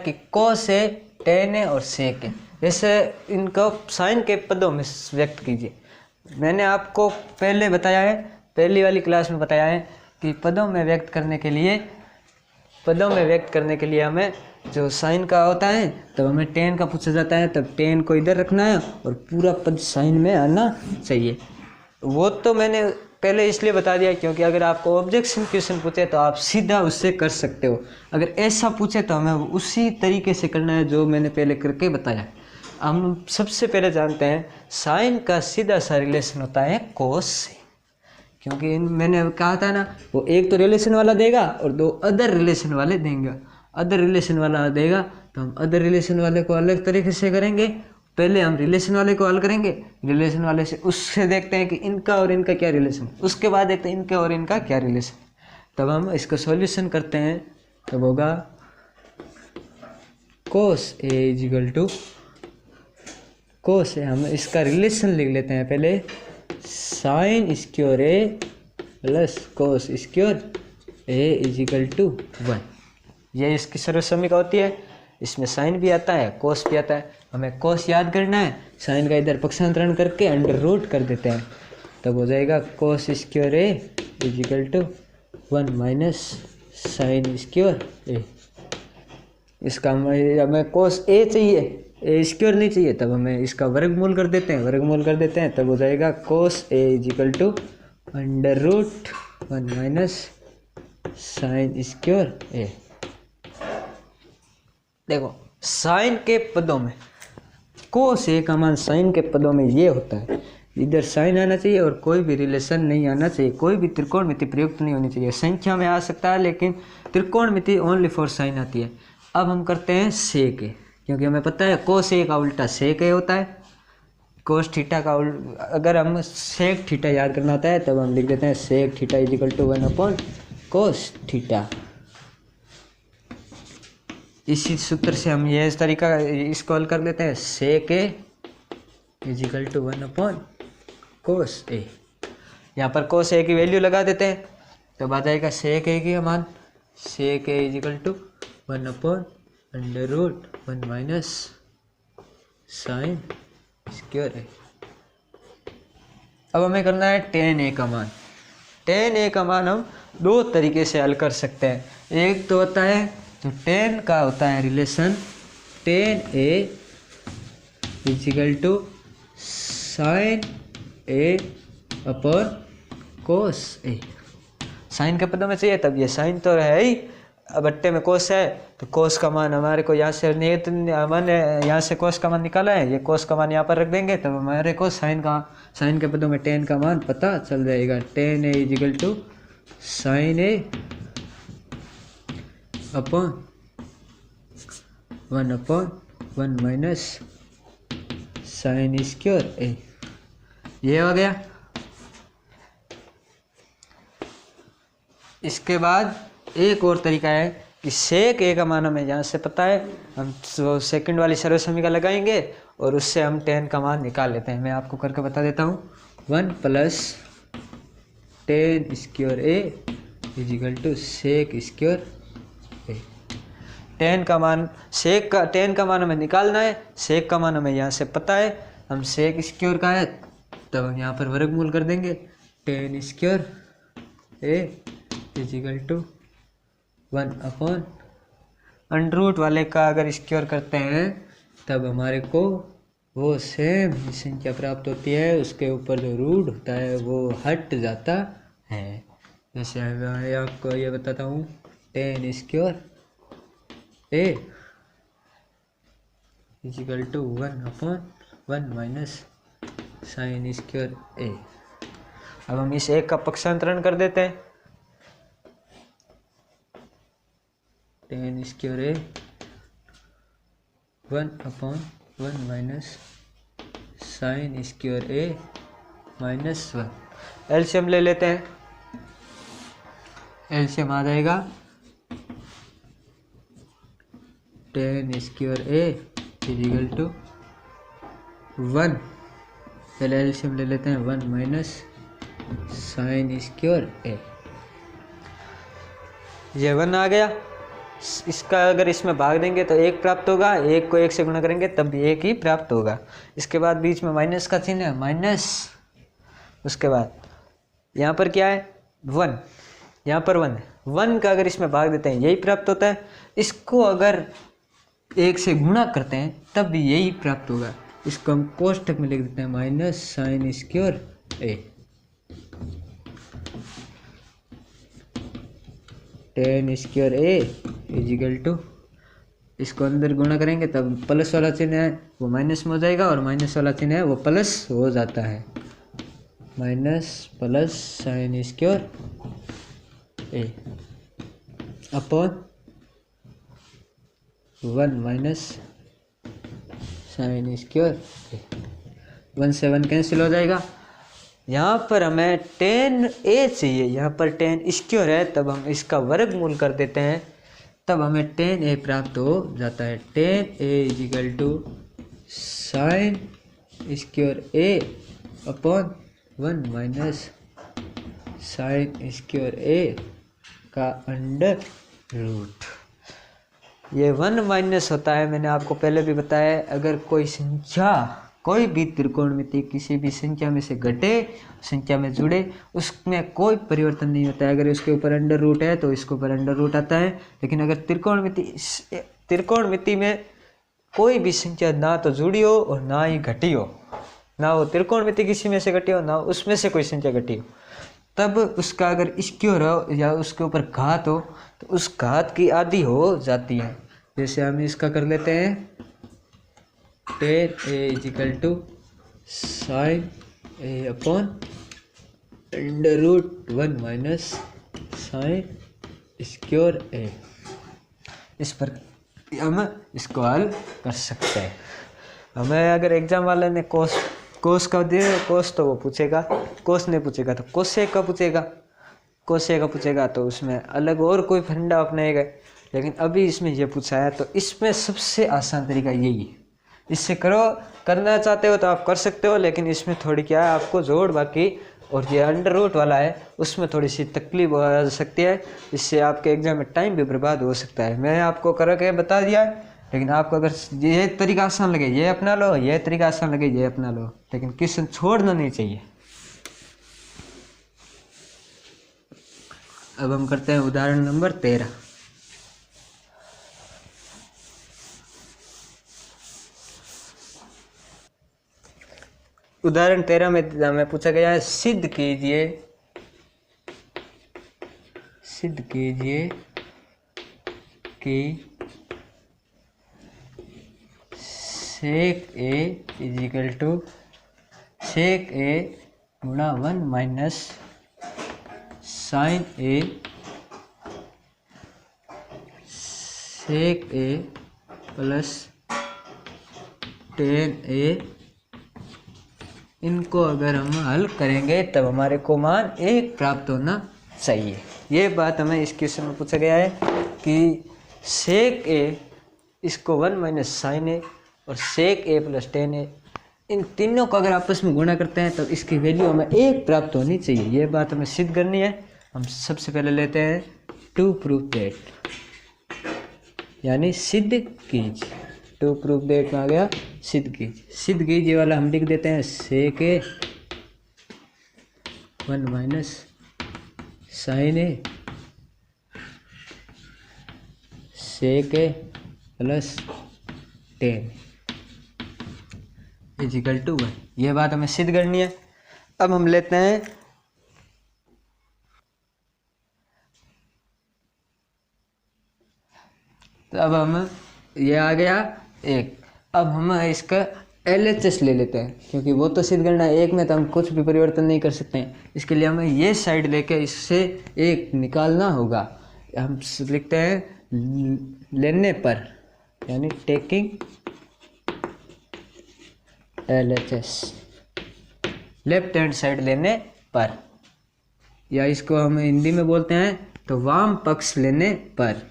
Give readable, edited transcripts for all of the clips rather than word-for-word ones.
कि कोस है, टेन है और सेक है, जैसे इनको साइन के पदों में व्यक्त कीजिए। मैंने आपको पहले बताया है, पहली वाली क्लास में बताया है कि पदों में व्यक्त करने के लिए हमें जो साइन का होता है तब हमें टेन का पूछा जाता है, तब टेन को इधर रखना है और पूरा पद साइन में आना चाहिए। वो तो मैंने पहले इसलिए बता दिया क्योंकि अगर आपको ऑब्जेक्शन क्वेश्चन पूछे तो आप सीधा उससे कर सकते हो, अगर ऐसा पूछे तो हमें उसी तरीके से करना है जो मैंने पहले करके बताया। हम सबसे पहले जानते हैं साइन का सीधा सा रिलेशन होता है कोस से, क्योंकि मैंने कहा था ना वो एक तो रिलेशन वाला देगा और दो अदर रिलेशन वाले देंगे। अदर रिलेशन वाला देगा तो हम अदर रिलेशन वाले को अलग तरीके से करेंगे। पहले हम रिलेशन वाले को हल करेंगे, रिलेशन वाले से उससे देखते हैं कि इनका और इनका क्या रिलेशन, उसके बाद देखते हैं इनका और इनका क्या रिलेशन, तब हम इसका सॉल्यूशन करते हैं। तब होगा कोस ए इजिकल टू कोस ए, हम इसका रिलेशन लिख लेते हैं पहले, sine square A plus cos square A is equal to 1। ये इसकी सर्वसमीका होती है, इसमें साइन भी आता है कोस भी आता है। हमें कोस याद करना है, साइन का इधर पक्षांतरण करके अंडर रूट कर देते हैं, तब हो जाएगा cos square A is equal to 1 minus sine square A. इसका हमें कोस ए चाहिए, ए स्क्वायर नहीं चाहिए, तब हमें इसका वर्गमूल कर देते हैं, तब हो जाएगा cos A is equal to under root 1 minus sine square A. देखो साइन के पदों में कोस ए का मान साइन के पदों में ये होता है, इधर साइन आना चाहिए और कोई भी रिलेशन नहीं आना चाहिए, कोई भी त्रिकोणमिति प्रयुक्त नहीं होनी चाहिए। संख्या में आ सकता है लेकिन त्रिकोणमिति ओनली फॉर साइन आती है। अब हम करते हैं सेक ए, क्योंकि हमें पता है कोस ए का उल्टा सेक ए होता है। कोस थीटा का अगर हम सेक थीटा याद करना होता है तब हम लिख देते हैं sec theta is equal to 1 upon cos theta. इसी सूत्र से हम ये इस तरीका इसको हल कर लेते हैं, sec A is equal to 1 upon cos ए। यहाँ पर कोस ए की वैल्यू लगा देते हैं, तो आ जाएगा सेक ए की मान, sec A is equal to 1 upon under root 1 minus sine square A. अब हमें करना है टेन ए का मान। टेन ए का मान हम दो तरीके से हल कर सकते हैं। एक तो होता है तो टेन का होता है relation tan A is equal to sine A upon cos A. Sine के पदों में चाहिए तब ये साइन तो है ही, अब बट्टे में कोस है तो कोस का मान हमारे को यहाँ से नियत, मैंने यहाँ से कोस का मान निकाला है, ये कोस का मान यहाँ पर रख देंगे तब हमारे को साइन के पदों में टेन का मान पता चल जाएगा। Tan A is equal to sine A upon 1 minus sine square A. ये हो गया। इसके बाद एक और तरीका है कि सेक ए का मान हमें यहाँ से पता है, हम सेकंड वाली सर्वसमीका लगाएंगे और उससे हम टेन का मान निकाल लेते हैं। मैं आपको करके बता देता हूँ, 1 plus tan square A is equal to sec square A. Tan का मान टेन का मान हमें निकालना है, सेक का मान हमें यहाँ से पता है, हम सेक स्क्वायर का है तब हम यहाँ पर वर्गमूल कर देंगे, tan square A is equal to 1 upon under root वाले का अगर स्क्वायर करते हैं तब हमारे को वो सेम संख्या प्राप्त होती है, उसके ऊपर जो रूट होता है वो हट जाता है। जैसे मैं आपको ये बताता हूँ, tan square A is equal to 1 upon 1 minus sine square A. अब हम इस एक का पक्षांतरण कर देते हैं, tan square A 1 upon 1 minus sine square A minus 1। LCM ले लेते हैं, एलसीएम आ जाएगा tan square A is equal to 1, पहले एलसीएम ले लेते हैं 1 माइनस साइन स्क्वायर ए। ये 1 आ गया, इसका अगर इसमें भाग देंगे तो 1 प्राप्त होगा, 1 को 1 से गुणा करेंगे तब भी 1 ही प्राप्त होगा। इसके बाद बीच में माइनस का चिन्ह है, माइनस। उसके बाद यहाँ पर क्या है 1, यहाँ पर 1 है, 1 का अगर इसमें भाग देते हैं यही प्राप्त होता है। इसको अगर 1 से गुणा करते हैं तब भी यही प्राप्त होगा। इसको हम कोष्ठक में लिख देते हैं minus sine square A, tan square A is equal to, इसको अंदर गुणा करेंगे तब प्लस वाला चिन्ह है वो माइनस में हो जाएगा और माइनस वाला चिन्ह है वो प्लस हो जाता है। Minus plus sign square A upon 1 minus sine square A, 1 से 1 कैंसिल हो जाएगा। यहाँ पर हमें टेन ए चाहिए, यहाँ पर टेन स्क्वायर है तब हम इसका वर्गमूल कर देते हैं तब हमें टेन ए प्राप्त हो जाता है। Tan A is equal to sine square A upon 1 minus sine square A का अंडर रूट। ये 1 माइनस होता है, मैंने आपको पहले भी बताया, अगर कोई संख्या कोई भी त्रिकोणमिति किसी भी संख्या में से घटे संख्या में जुड़े उसमें कोई परिवर्तन नहीं होता है। अगर इसके ऊपर अंडर रूट है तो इसके ऊपर अंडर रूट आता है, लेकिन अगर त्रिकोणमिति में कोई भी संख्या ना तो जुड़ी हो और ना ही घटी हो, ना वो त्रिकोणमिति किसी में से घटी हो ना उसमें से कोई संख्या घटी हो, तब उसका अगर स्क्वायर हो या उसके ऊपर घात हो तो उस घात की आधी हो जाती है। जैसे हम इसका कर लेते हैं tan A is equal to sine A upon under root 1 minus sine square A. इस पर हम इसको हल कर सकते हैं। हमें अगर एग्जाम वाले ने कोस का दिए, कोस तो वो पूछेगा, कोस नहीं पूछेगा तो कोसेक का पूछेगा, कोसेक का पूछेगा तो उसमें अलग और कोई फंडा अपनाएगा। लेकिन अभी इसमें ये पूछा है तो इसमें सबसे आसान तरीका यही है, इससे करो। करना चाहते हो तो आप कर सकते हो, लेकिन इसमें थोड़ी क्या है आपको जोड़ बाकी और ये अंडर रूट वाला है उसमें थोड़ी सी तकलीफ हो सकती है, इससे आपके एग्जाम में टाइम भी बर्बाद हो सकता है। मैं आपको करके बता दिया, लेकिन आपको अगर ये तरीका आसान लगे ये अपना लो, ये तरीका आसान लगे ये अपना लो, लेकिन क्वेश्चन छोड़ना नहीं चाहिए। अब हम करते हैं उदाहरण नंबर 13। उदाहरण 13 में हमें पूछा गया है सिद्ध कीजिए कि सेक ए इजिकल टू सेक ए गुणा 1 minus sine A sec A plus ten ए, इनको अगर हम हल करेंगे तब हमारे को मान 1 प्राप्त होना चाहिए। ये बात हमें इस क्वेश्चन में पूछा गया है कि सेक ए इसको 1 माइनस साइन ए और सेक ए प्लस टेन ए, इन तीनों को अगर आपस में गुणा करते हैं तो इसकी वैल्यू हमें 1 प्राप्त होनी चाहिए। ये बात हमें सिद्ध करनी है। हम सबसे पहले लेते हैं टू प्रूव दैट, यानी सिद्ध कीजिए। टू प्रूव दैट में आ गया सिद्ध कीजिए। सिद्ध कीजिए वाला हम लिख देते हैं sec A 1 minus sine A sec A plus tan is equal to 1। ये बात हमें सिद्ध करनी है। अब हम लेते हैं तो अब हम ये आ गया 1। अब हम इसका LHS ले लेते हैं, क्योंकि वो तो सिद्ध करना है, 1 में तो हम कुछ भी परिवर्तन नहीं कर सकते हैं। इसके लिए हमें ये साइड लेके इससे 1 निकालना होगा। हम लिखते हैं लेने पर, यानी taking LHS, left hand side लेने पर, या इसको हम हिंदी में बोलते हैं तो वाम पक्ष लेने पर।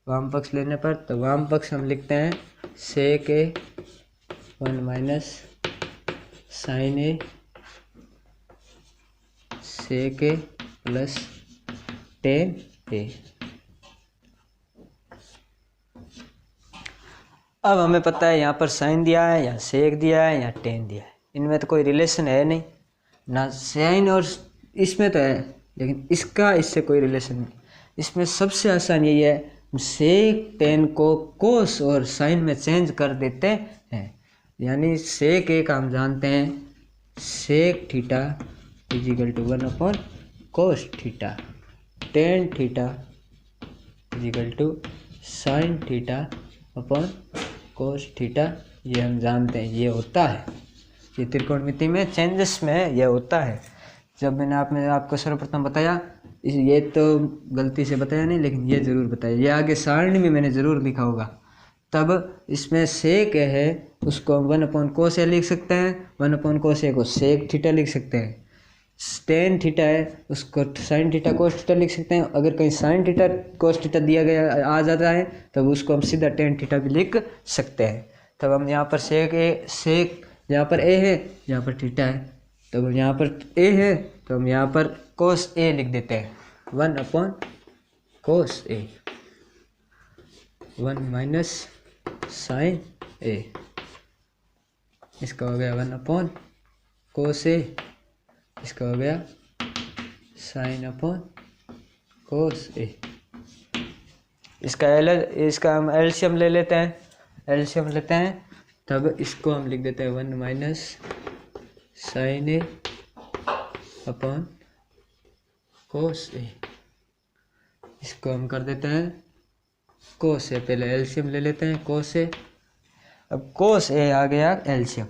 वाम पक्ष लेने पर तो वाम पक्ष हम लिखते हैं sec A 1 minus sine A sec A plus ten ए। अब हमें पता है यहाँ पर साइन दिया है, या सेक दिया है, या टेन दिया है। इनमें तो कोई रिलेशन है नहीं, ना साइन और इसमें तो है, लेकिन इसका इससे कोई रिलेशन नहीं। इसमें सबसे आसान यही है, सेक टेन को कोस और साइन में चेंज कर देते हैं। यानी सेक एक हम जानते हैं, sec theta is equal to 1 cos theta, tan theta is equal to sine theta upon cos theta. ये हम जानते हैं, ये होता है, ये त्रिकोणमिति में चेंजेस में यह होता है। जब मैंने आपको सर्वप्रथम बताया, ये तो गलती से बताया नहीं, लेकिन ये ज़रूर बताया, ये आगे सारणी में मैंने ज़रूर लिखा होगा। तब इसमें सेक है उसको हम 1/cos ए लिख सकते हैं, 1/cos ए को सेक थीटा लिख सकते हैं। टेन थीटा है उसको साइन थीटा कोस थीटा लिख सकते हैं। अगर कहीं साइन थीटा कोस थीटा दिया गया आ जाता है तब उसको हम सीधा टेन थीटा भी लिख सकते हैं। तब हम यहाँ पर सेक यहाँ पर ए है, यहाँ पर थीटा है, तब यहाँ पर ए है तो हम यहाँ पर कोस ए लिख देते हैं, 1/cos ए, 1 माइनस साइन ए, इसका हो गया 1/cos ए, इसका हो गया साइन cos ए। इसका हम एलसीएम ले लेते हैं, तब इसको हम लिख देते हैं 1 minus sine A upon cos ए। इसको हम कर देते हैं कोस ए, पहले एलसीएम ले लेते हैं कोस ए। अब कोस ए आ गया एलसीएम,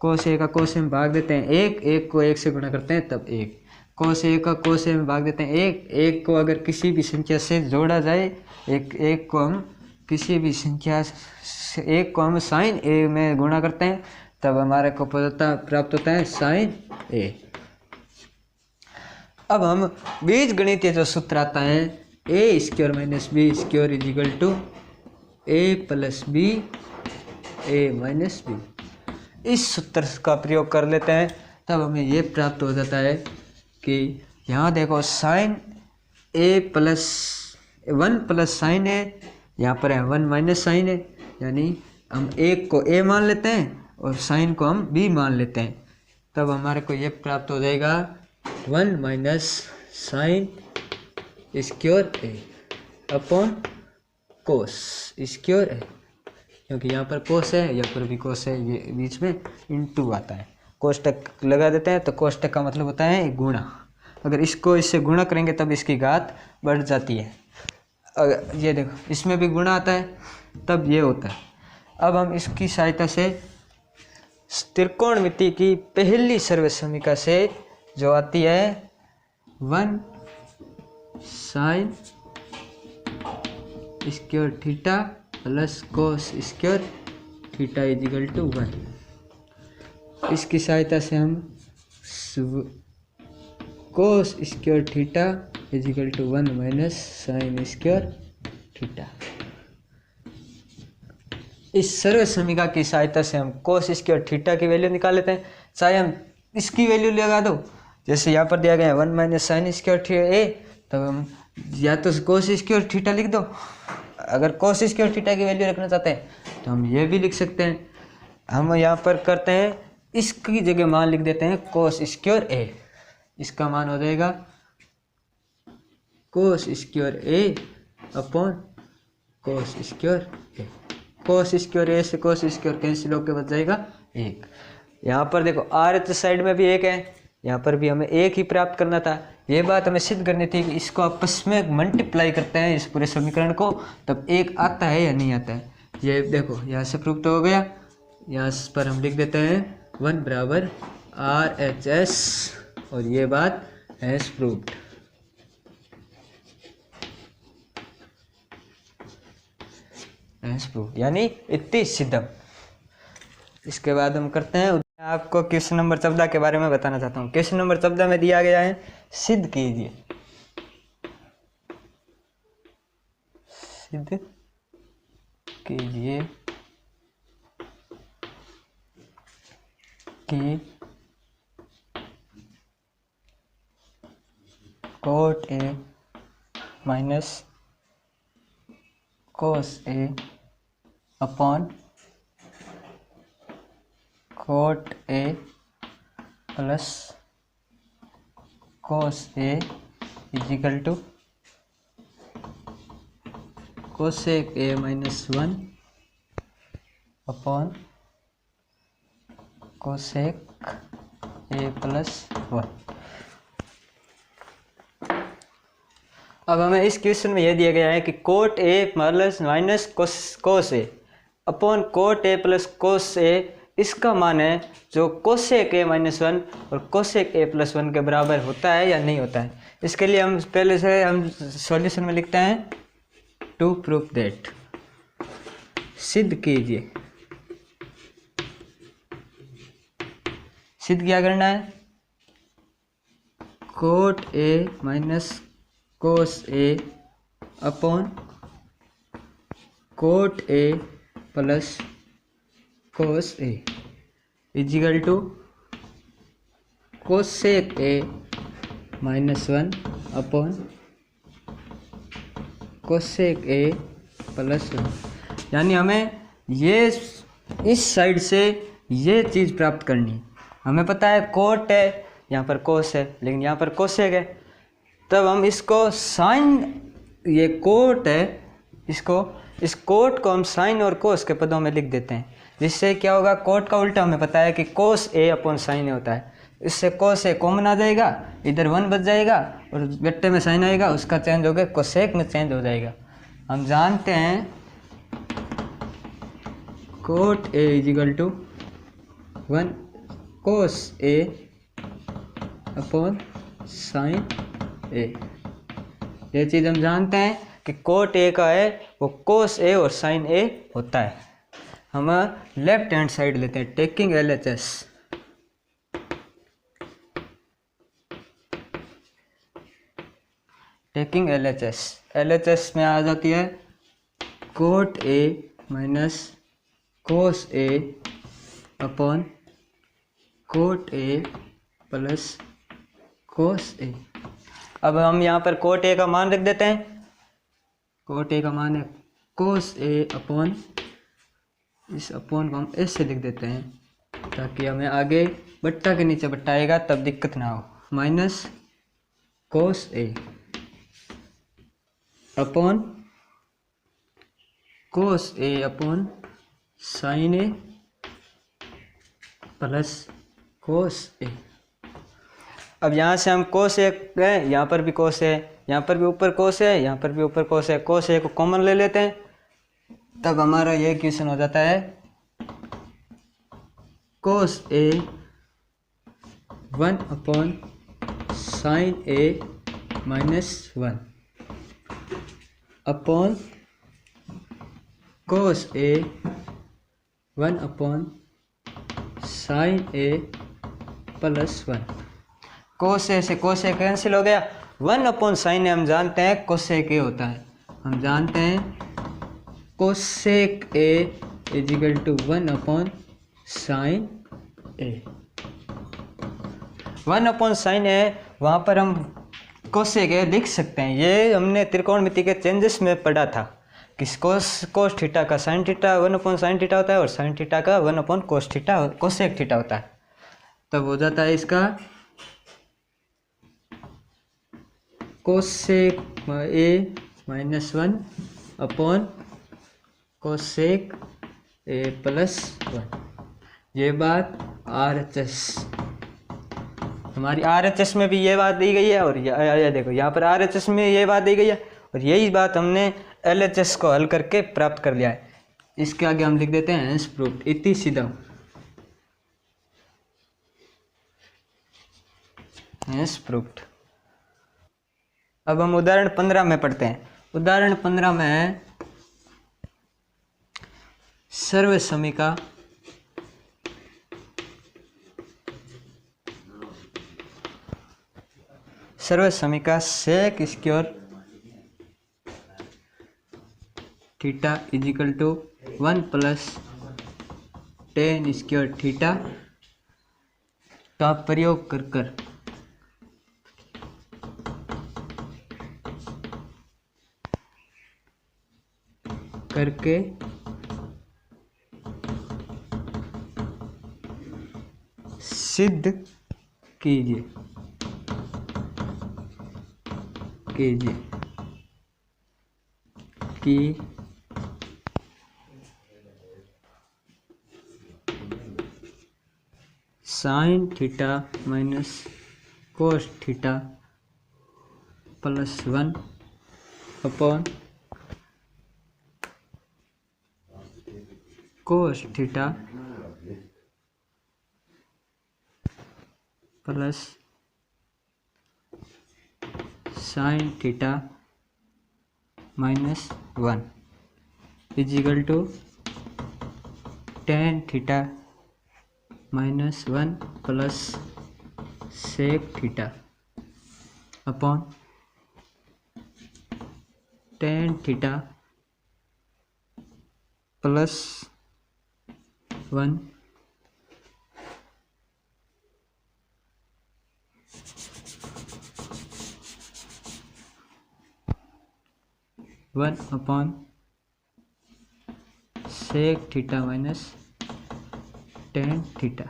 कोस ए का कोस ए में भाग देते हैं एक को एक से गुणा करते हैं तब एक, कोस ए का कोस ए में भाग देते हैं एक को अगर किसी भी संख्या से जोड़ा जाए, एक को हम किसी भी संख्या एक को हम साइन ए में गुणा करते हैं तब हमारे को प्राप्त होता है साइन ए। अब हम बीज गणितीय जो सूत्र आता है, A square minus B square equal to A plus B A minus B, इस सूत्र का प्रयोग कर लेते हैं तब हमें ये प्राप्त हो जाता है कि यहाँ देखो साइन ए प्लस 1 प्लस साइन ए, यहाँ पर है 1 माइनस साइन ए, यानी हम एक को ए मान लेते हैं और साइन को हम बी मान लेते हैं, तब हमारे को ये प्राप्त हो जाएगा 1 minus sine square A upon cos square ए, क्योंकि यहाँ पर कोस है, यहाँ पर भी कोस है, ये बीच में इनटू आता है, कोष्टक लगा देते हैं तो कोष्टक का मतलब होता है गुणा। अगर इसको इससे गुणा करेंगे तब इसकी घात बढ़ जाती है। अगर ये देखो इसमें भी गुणा आता है तब ये होता है। अब हम इसकी सहायता से त्रिकोणमिति की पहली सर्वसमीका से जो आती है 1 sine square theta plus cos square theta is equal to 1, इसकी सहायता से हम cos square theta is equal to 1 minus sine square theta, इस सर्व समीका की सहायता से हम कोस स्क्वायर थीटा की वैल्यू निकाल लेते हैं। चाहे हम इसकी वैल्यू लगा दो, जैसे यहाँ पर दिया गया है 1 माइनस साइन स्क्वायर थीटा ए, तब हम या तो कोस स्क्वायर थीटा लिख दो, अगर कोस स्क्वायर थीटा की वैल्यू रखना चाहते हैं तो हम ये भी लिख सकते हैं। हम यहाँ पर करते हैं इसकी जगह मान लिख देते हैं कोस स्क्वायर ए, इसका मान हो जाएगा cos square A upon cos square A, cos square ए से कोस स्क्वायर कैंसिल होकर बच जाएगा 1। यहाँ पर देखो आर साइड में भी 1 है, यहाँ पर भी हमें 1 ही प्राप्त करना था। ये बात हमें सिद्ध करनी थी कि इसको आपस में मल्टीप्लाई करते हैं इस पूरे समीकरण को तब 1 आता है या नहीं आता है। ये देखो यहाँ से प्रूफ तो हो गया, यहाँ पर हम लिख देते हैं 1 बराबर RHS और ये बात हैज प्रूव्ड। यानी इतनी सिद्धम। इसके बाद हम करते हैं, आपको क्वेश्चन नंबर 14 के बारे में बताना चाहता हूँ। क्वेश्चन नंबर 14 में दिया गया है सिद्ध कीजिए, सिद्ध कीजिए कि cot A minus cos A upon cot A plus cos A is equal to cosec A minus 1 upon cosec A plus 1। अब हमें इस क्वेश्चन में यह दिया गया है कि cot A plus minus cos A upon cot A plus cos A, इसका मान है जो कोसेक ए माइनस 1 और कोसेक ए प्लस 1 के बराबर होता है या नहीं होता है। इसके लिए हम पहले से हम सॉल्यूशन में लिखते हैं टू प्रूफ दैट, सिद्ध कीजिए। सिद्ध क्या करना है, cot A minus cos A upon cot A plus cos A is equal to cosec A minus 1 upon cosec A plus 1। यानी हमें ये इस साइड से ये चीज़ प्राप्त करनी है। हमें पता है कोट है, यहाँ पर कोस है, लेकिन यहाँ पर कोसेक है। तब हम इसको साइन, ये कोट है, इस कोट को हम साइन और कोस के पदों में लिख देते हैं, जिससे क्या होगा, कोट का उल्टा हमें पता है कि कोस ए अपॉन साइन ए होता है। इससे कोस ए कॉमन आ जाएगा, इधर 1 बच जाएगा और बेटे में साइन आएगा, उसका चेंज हो गया कोसेक में चेंज हो जाएगा। हम जानते हैं cot A is equal to 1 cos A upon sine A. ये चीज़ हम जानते हैं कि कोट ए का है वो कोस ए और साइन ए होता है। हम लेफ्ट हैंड साइड लेते हैं, टेकिंग LHS। टेकिंग LHS में आ जाती है cot A minus cos A upon cot A plus cos A. अब हम यहाँ पर कोट ए का मान रख देते हैं। कोट ए का मान है कोस ए अपॉन, इस अपॉन को हम ऐसे लिख देते हैं ताकि हमें आगे बट्टा के नीचे बट्टा आएगा तब दिक्कत ना हो। Minus cos A upon cos A upon sine A plus cos A. अब यहाँ से हम कोस ए है, यहाँ पर भी कोस है, यहाँ पर भी ऊपर कोस है, यहाँ पर भी ऊपर कोस है। कोस ए को कॉमन ले लेते हैं, तब हमारा ये क्वेश्चन हो जाता है कोस ए 1 अपॉन साइन ए माइनस 1 अपॉन कोस ए 1 अपॉन साइन ए प्लस 1। कोस ए से कोस ए कैंसिल हो गया। 1 अपॉन साइन ए हम जानते हैं कोसेक ए होता है। हम जानते हैं cosec A is equal to 1 upon sine A. 1 upon sine A, वहाँ पर हम कोसेक ए लिख सकते हैं। ये हमने त्रिकोणमिति के चेंजेस में पढ़ा था कि कोस थीटा का sine theta 1 upon sine theta होता है और साइन थीटा का 1 upon cos theta cosec theta होता है। तब हो जाता है इसका cosec A minus 1 upon cosec A plus 1। ये बात RHS, हमारी RHS में भी ये बात दी गई है और ये देखो यहाँ पर RHS में ये बात दी गई है और यही बात हमने LHS को हल करके प्राप्त कर लिया है। इसके आगे हम लिख देते हैं हेंस प्रूव्ड, इति सिद्धम, हेंस प्रूव्ड। अब हम उदाहरण 15 में पढ़ते हैं। उदाहरण 15 में है सर्वसमीका sec square theta is equal to 1 plus tan square theta का प्रयोग कर करके सिद्ध कीजिए कि sine theta minus cos theta plus 1 upon cos theta plus sine theta minus 1 is equal to tan theta minus 1 plus sec theta upon tan theta plus 1 upon sec theta minus tan theta.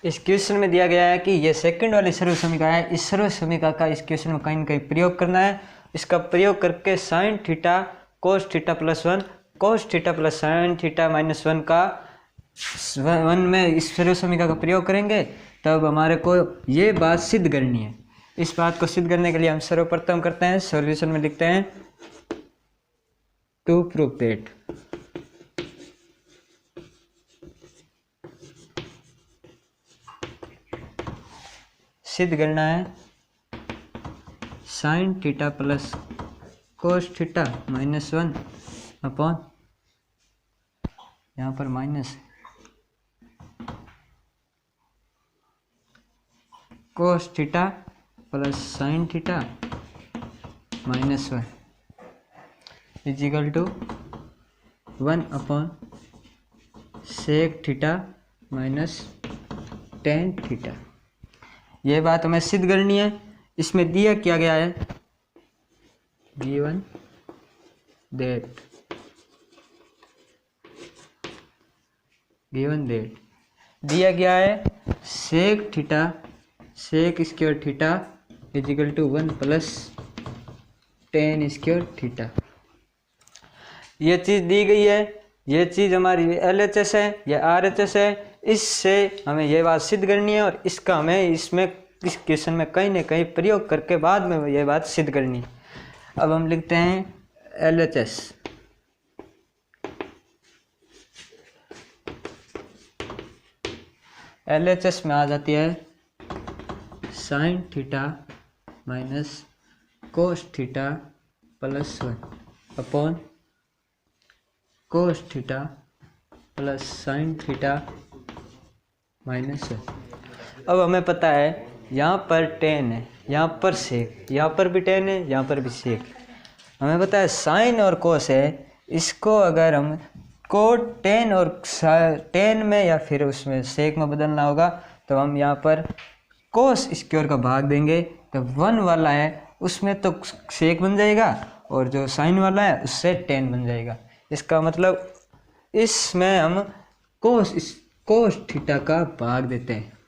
इस question में दिया गया है कि ये second वाली सर्व समीकरण है, इस सर्व समीकरण का इस क्वेश्चन में कहीं न कहीं प्रयोग करना है। इसका प्रयोग करके sine theta cos theta plus 1 cos theta plus sine theta minus 1 का 1 में इस सर्व समीकरण का प्रयोग करेंगे, तब हमारे को ये बात सिद्ध करनी है। इस बात को सिद्ध करने के लिए हम सर्वप्रथम करते हैं, सॉल्यूशन में लिखते हैं टू प्रूव दैट सिद्ध करना है sine theta plus cos theta minus 1 upon यहाँ पर minus cos theta plus sine theta minus 1 is equal to 1 upon sec theta minus tan theta. ये बात हमें सिद्ध करनी है। इसमें दिया क्या गया है, गिवन दैट दिया गया है sec theta sec square theta is equal to 1 plus tan square theta. ये चीज़ दी गई है, ये चीज़ हमारी LHS है या RHS है। इससे हमें ये बात सिद्ध करनी है और इसका हमें इसमें इस क्वेश्चन में कहीं ना कहीं प्रयोग करके बाद में ये बात सिद्ध करनी है। अब हम लिखते हैं LHS में आ जाती है sine theta minus cos theta plus 1 upon cos theta plus sine theta minus 1। अब हमें पता है यहाँ पर टेन है, यहाँ पर सेक, यहाँ पर भी टेन है, यहाँ पर भी सेक। हमें पता है साइन और कोस है, इसको अगर हम को टेन और टेन में या फिर उसमें सेक में बदलना होगा तो हम यहाँ पर कोस स्क्वायर का भाग देंगे, तो 1 वाला है उसमें तो सेक बन जाएगा और जो साइन वाला है उससे टेन बन जाएगा। इसका मतलब इसमें हम कोस थीटा का भाग देते हैं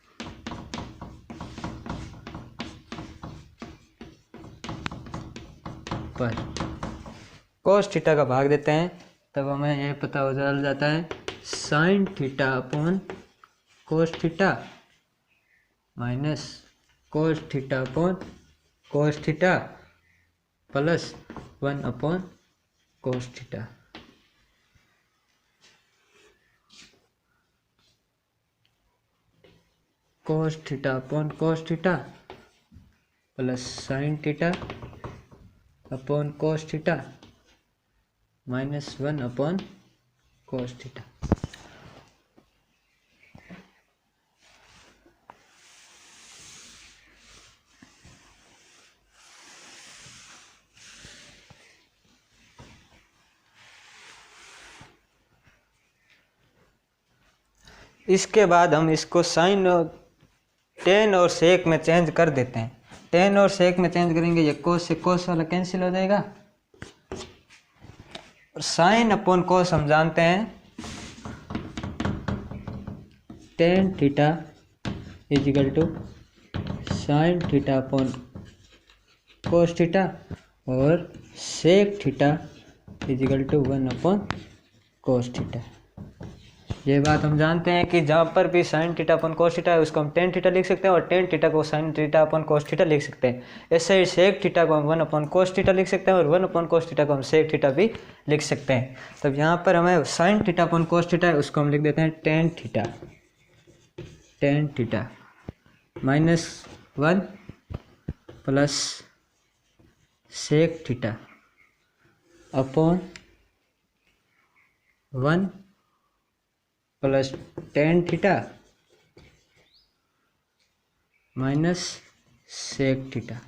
पर कोस थीटा का भाग देते हैं, तब हमें यह पता हो जाता है sine theta upon cos theta minus cos theta upon cos theta plus 1 upon cos theta. Cos theta upon cos theta plus sine theta upon cos theta minus 1 upon cos theta. इसके बाद हम इसको साइन और ten और सेक में change कर देते हैं। टेन और सेक में चेंज करेंगे, ये कोस से कोस वाला कैंसिल हो जाएगा, और साइन अपॉन कोस हम जानते हैं tan theta is equal to sine theta upon cos theta, और sec theta is equal to 1 upon cos theta. ये बात हम जानते हैं कि जहाँ पर भी sine theta upon cos theta है उसको हम टेन थीटा लिख सकते हैं, और टेन थीटा को sine theta upon cos theta लिख सकते हैं। ऐसे ही सेक थीटा को हम 1 अपॉन कोस थीटा लिख सकते हैं, और 1 अपॉन कोस थीटा को हम सेक थीटा भी लिख सकते हैं। तब यहाँ पर हमें sine theta upon cos theta है उसको हम लिख देते हैं tan theta -1 plus sec theta upon 1 plus tan theta minus sec theta.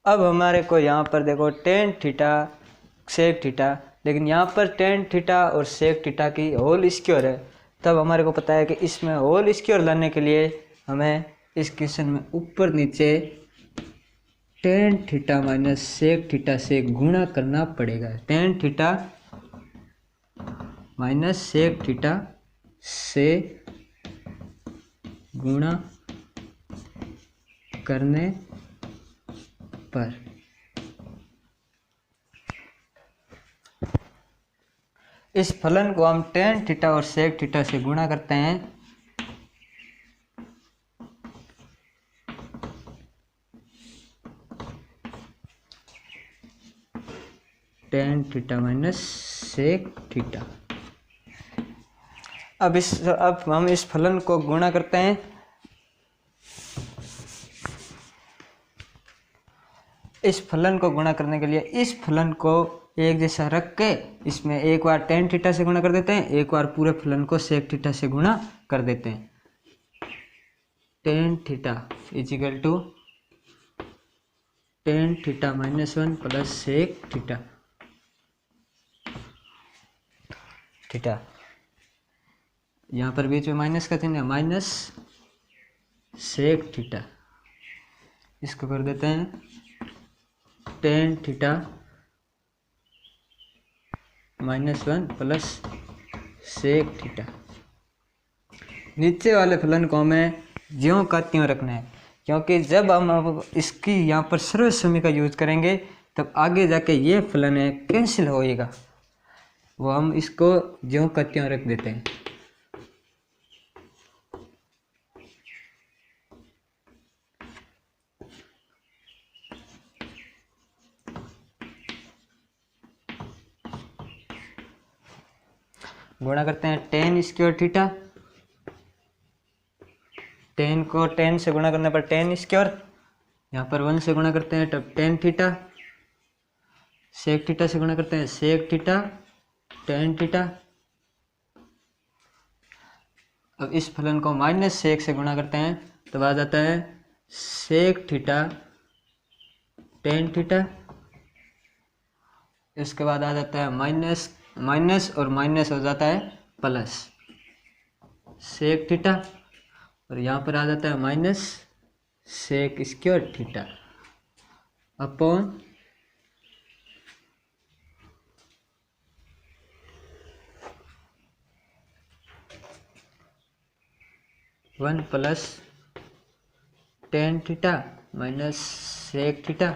अब हमारे को यहाँ पर देखो टेन थीटा सेक थीटा, लेकिन यहाँ पर टेन थीटा और सेक थीटा की होल स्क्वायर है, तब हमारे को पता है कि इसमें होल स्क्वायर लाने के लिए हमें इस क्वेश्चन में ऊपर नीचे tan theta minus sec theta से गुणा करना पड़ेगा। Tan theta minus sec theta से गुणा करने पर इस फलन को हम टेन थीटा और सेक थीटा से गुणा करते हैं, tan theta minus sec theta. अब हम इस फलन को गुणा करते हैं, इस फलन को गुणा करने के लिए इस फलन को एक जैसा रख के इसमें एक बार टेन थीटा से गुणा कर देते हैं, एक बार पूरे फलन को सेक थीटा से गुणा कर देते हैं। Tan theta is equal to tan theta -1 plus sec theta theta, यहाँ पर बीच में माइनस का चिन्ह है, माइनस सेक थीटा, इसको कर देते हैं tan theta -1 plus sec theta. नीचे वाले फलन को हमें ज्यों का त्यों रखना है, क्योंकि जब हम इसकी यहाँ पर सर्वसम्मी का यूज करेंगे तब आगे जाके ये फलन है कैंसिल होएगा, वो हम इसको ज्यों का त्यों रख देते हैं। गुणा करते हैं टेन स्क्वायर थीटा, टेन को टेन से गुणा करने पर टेन स्क्वायर, यहाँ पर 1 से गुणा करते हैं तब टेन थीटा, सेक थीटा से गुणा करते हैं सेक थीटा टेन थीटा। अब इस फलन को माइनस सेक से गुणा करते हैं तब आ जाता है सेक थीटा टेन थीटा, इसके बाद आ जाता है माइनस माइनस और माइनस हो जाता है प्लस सेक थीटा, और यहाँ पर आ जाता है minus sec square theta upon 1 plus tan theta minus sec theta,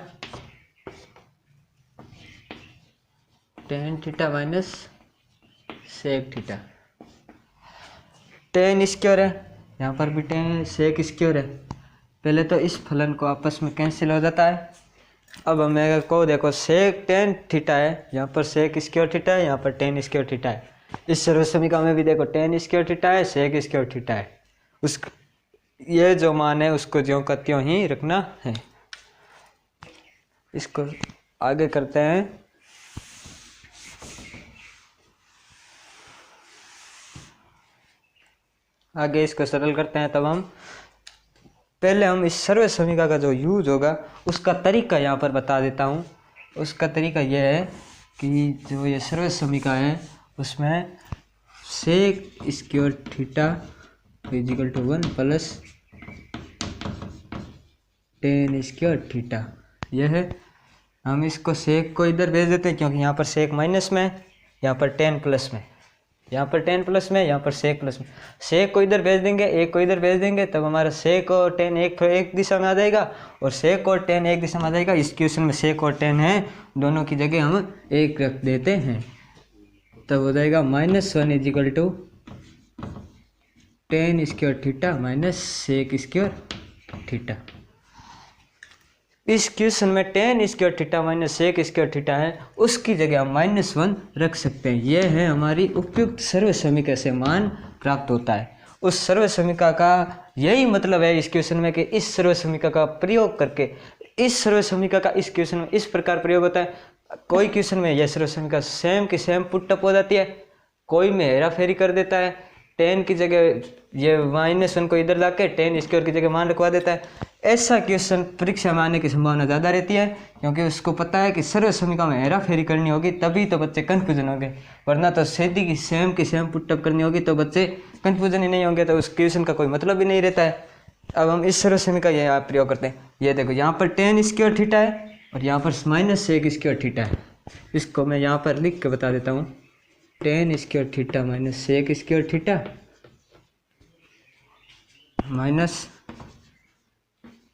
tan theta minus sec theta. Tan square है, यहाँ पर भी टेन सेक स्क्वायर है, पहले तो इस फलन को आपस में कैंसिल हो जाता है। अब हमें को देखो सेक टेन थीटा है, यहाँ पर सेक स्क्वायर थीटा है, यहाँ पर टेन स्क्वायर थीटा है। इस सर्वसमीकरण में भी देखो टेन स्क्वायर थीटा है, सेक स्क्वायर थीटा है, उस ये जो मान है उसको ज्यों का त्यों ही रखना है। इसको आगे करते हैं, आगे इसको सरल करते हैं। तब हम पहले हम इस सर्वसमीकरण का जो यूज होगा उसका तरीका यहाँ पर बता देता हूँ। उसका तरीका यह है कि जो ये सर्वसमीकरण है उसमें sec square theta is equal to 1 plus tan square theta. यह है, हम इसको सेक को इधर भेज देते हैं क्योंकि यहाँ पर सेक माइनस में है, यहाँ पर टेन प्लस में, यहाँ पर टेन प्लस में, यहाँ पर सेक प्लस में। सेक को इधर भेज देंगे, एक को इधर भेज देंगे, तब हमारा सेक और टेन एक दिशा में आ जाएगा और सेक और टेन एक दिशा में आ जाएगा। इस क्वेश्चन में सेक और टेन है, दोनों की जगह हम एक रख देते हैं, तब हो जाएगा -1 is equal to tan square theta minus sec square theta. इस क्वेश्चन में tan square theta minus sec square theta है, उसकी जगह हम -1 रख सकते हैं। यह है हमारी उपयुक्त सर्व समीकरण से मान प्राप्त होता है। उस सर्व समीकरण का यही मतलब है इस क्वेश्चन में कि इस सर्व समीकरण का प्रयोग करके, इस सर्व समीकरण का इस क्वेश्चन में इस प्रकार प्रयोग होता है। कोई क्वेश्चन में यह सर्व समीकरण सेम की सेम पुटअप हो जाती है, कोई में हेरा फेरी कर देता है, टेन की जगह ये -1 को इधर ला के टेन स्क्वायर की जगह मान रखवा देता है। ऐसा क्वेश्चन परीक्षा में आने की संभावना ज़्यादा रहती है क्योंकि उसको पता है कि सर्व समीकरण में हेरा फेरी करनी होगी, तभी तो बच्चे कन्फ्यूजन होंगे, वरना तो सीधी की सेम पुटअप करनी होगी तो बच्चे कन्फ्यूजन ही नहीं होंगे, तो उस क्वेश्चन का कोई मतलब ही नहीं रहता है। अब हम इस सर्व समीकरण का यहाँ प्रयोग करते हैं। ये देखो, यहाँ पर टेन स्क्वायर थीटा है और यहाँ पर -सेक स्क्वायर थीटा है। इसको मैं यहाँ पर लिख के बता देता हूँ, tan square theta minus sec square theta minus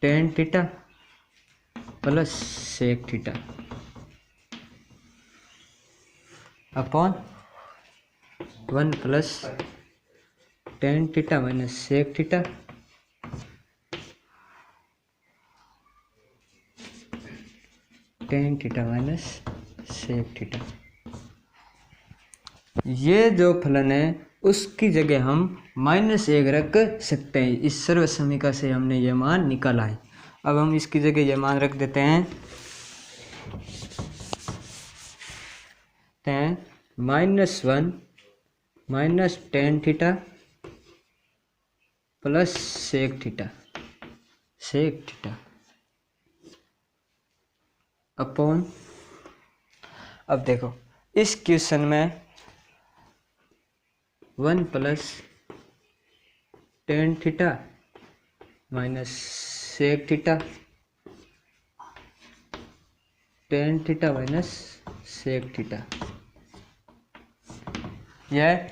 tan theta plus sec theta upon 1 plus tan theta minus sec theta tan theta minus sec theta. ये जो फलन है उसकी जगह हम -1 रख सकते हैं। इस सर्व समीकरण से हमने ये मान निकाला है। अब हम इसकी जगह ये मान रख देते हैं, -1 minus tan theta plus sec theta upon, अब देखो इस क्वेश्चन में 1 plus tan theta minus sec theta tan theta minus sec theta. यह,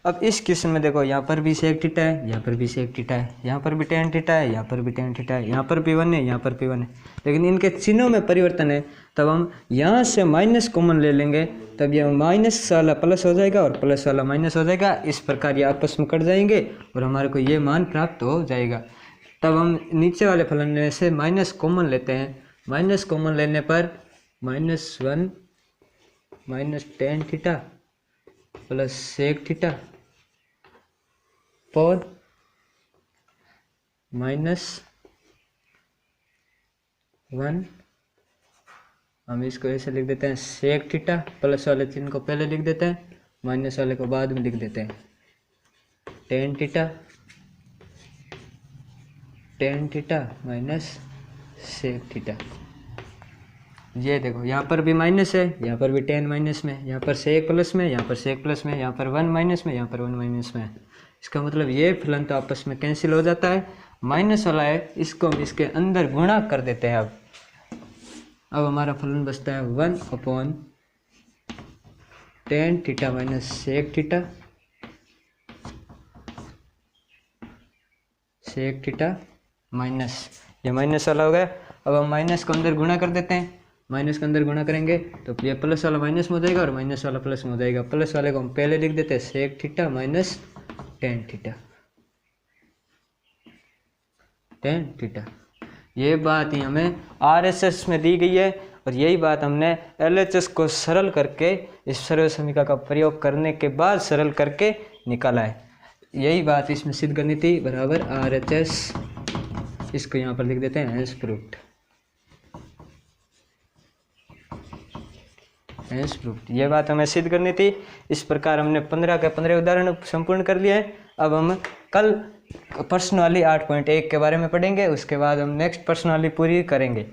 अब इस क्वेश्चन में देखो, यहाँ पर भी सेक थीटा है, यहाँ पर भी सेक थीटा है, यहाँ पर भी टेन थीटा है, यहाँ पर भी टेन थीटा है, यहाँ पर भी 1 है, यहाँ पर भी 1 है, लेकिन इनके चिन्हों में परिवर्तन है। तब हम यहाँ से माइनस कॉमन ले लेंगे, तब ये माइनस वाला प्लस हो जाएगा और प्लस वाला माइनस हो जाएगा। इस प्रकार ये आपस में कट जाएंगे और हमारे को ये मान प्राप्त हो जाएगा। तब हम नीचे वाले फलन में से माइनस कॉमन लेते हैं। माइनस कॉमन लेने पर -1 minus tan theta plus sec theta पर -1, हम इसको ऐसे लिख देते हैं, सेक थीटा, प्लस वाले चिन्ह को पहले लिख देते हैं, माइनस वाले को बाद में लिख देते हैं, tan theta minus sec theta. ये देखो, यहाँ पर भी माइनस है, यहाँ पर भी टेन माइनस में, यहाँ पर सेक प्लस में, यहाँ पर सेक प्लस में, यहाँ पर 1 माइनस में, यहाँ पर 1 माइनस में। इसका मतलब ये फलन तो आपस में कैंसिल हो जाता है। माइनस वाला है, इसको हम इसके अंदर गुणा कर देते हैं। अब हमारा फलन बचता है 1 upon tan theta minus sec theta minus, ये माइनस वाला हो गया। अब हम माइनस को अंदर गुणा कर देते हैं। माइनस के अंदर गुणा करेंगे तो ये प्लस वाला माइनस में हो जाएगा और माइनस वाला प्लस में हो जाएगा। प्लस वाले को हम पहले लिख देते हैं, sec theta minus tan theta. ये बात ही हमें RSS में दी गई है और यही बात हमने LHS को सरल करके, इस सर्व समीकरण का प्रयोग करने के बाद सरल करके निकाला है। यही बात इसमें सिद्ध करनी थी, बराबर RHS, इसको यहाँ पर लिख देते हैं हैंस प्रूफ्ड। ये बात हमें सिद्ध करनी थी। इस प्रकार हमने 15 के 15 उदाहरण संपूर्ण कर लिए हैं। अब हम कल प्रश्नावली 8.1 के बारे में पढ़ेंगे, उसके बाद हम नेक्स्ट प्रश्नावली पूरी करेंगे।